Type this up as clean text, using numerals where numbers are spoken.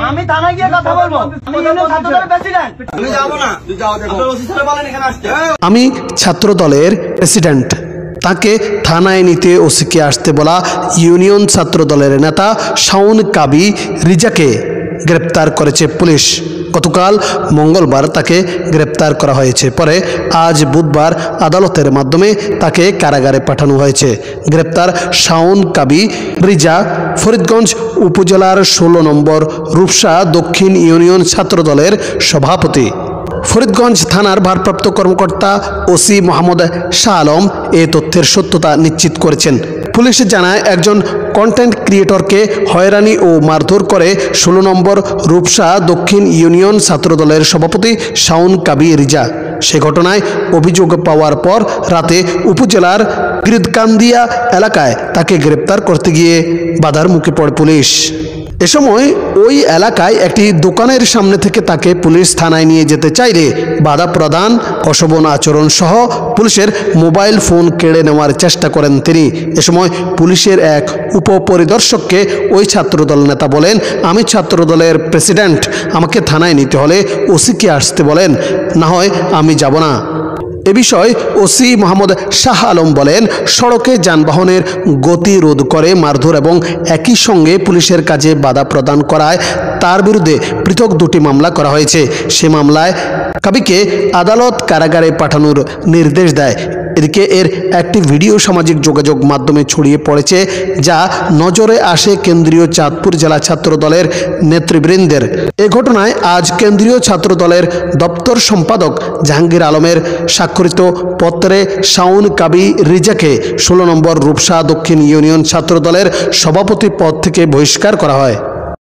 আমি থানায় গিয়ে কথা বলবো। আমি ছাত্র দলের প্রেসিডেন্ট, তাকে থানায় নিতে ওসিকে আসতে বলা ইউনিয়ন ছাত্র দলের নেতা শাওন কাবি রিজাকে গ্রেপ্তার করেছে পুলিশ। গতকাল মঙ্গলবার তাকে গ্রেপ্তার করা হয়েছে। পরে আজ বুধবার আদালতের মাধ্যমে তাকে কারাগারে পাঠানো হয়েছে। গ্রেপ্তার শাওন কাবি রিজা ফরিদগঞ্জ উপজেলার 16 নম্বর রূপসা দক্ষিণ ইউনিয়ন ছাত্র দলের সভাপতি। ফরিদগঞ্জ থানার ভারপ্রাপ্ত কর্মকর্তা ওসি মোহাম্মদ শাহ আলম এ তথ্যের সত্যতা নিশ্চিত করেছেন। পুলিশ জানায়, একজন কন্টেন্ট ক্রিয়েটরকে হয়রানি ও মারধর করে 16 নম্বর রূপসা দক্ষিণ ইউনিয়ন ছাত্রদলের সভাপতি শাওন কাবি রিজা। সে ঘটনায় অভিযোগ পাওয়ার পর রাতে উপজেলার গিরদকান্দিয়া এলাকায় তাকে গ্রেপ্তার করতে গিয়ে বাধার মুখে পড়ে পুলিশ। এ সময় ওই এলাকায় একটি দোকানের সামনে থেকে তাকে পুলিশ থানায় নিয়ে যেতে চাইলে বাধা প্রদান, অশোভন আচরণ সহ পুলিশের মোবাইল ফোন কেড়ে নেওয়ার চেষ্টা করেন তিনি। এ সময় পুলিশের এক উপপরিদর্শককে ওই ছাত্রদল নেতা বলেন, আমি ছাত্রদলের প্রেসিডেন্ট, আমাকে থানায় নিতে হলে ওসিকে আসতে বলেন, না হয় আমি যাব না। এ বিষয়ে ওসি মোহাম্মদ শাহ আলম বলেন, সড়কে যানবাহনের গতি রোধ করে মারধর এবং একই সঙ্গে পুলিশের কাজে বাধা প্রদান করায় তার বিরুদ্ধে পৃথক 2টি মামলা করা হয়েছে। সে মামলায় কাবিকে আদালত কারাগারে পাঠানোর নির্দেশ দেয়। এদিকে এর একটি ভিডিও সামাজিক যোগাযোগ মাধ্যমে ছড়িয়ে পড়েছে, যা নজরে আসে কেন্দ্রীয় চাঁদপুর জেলা ছাত্র দলের নেতৃবৃন্দের। এ ঘটনায় আজ কেন্দ্রীয় ছাত্র দলের দপ্তর সম্পাদক জাহাঙ্গীর আলমের স্বাক্ষরিত পত্রে শাওন কাবি রিজাকে 16 নম্বর রূপসা দক্ষিণ ইউনিয়ন ছাত্র দলের সভাপতি পদ থেকে বহিষ্কার করা হয়।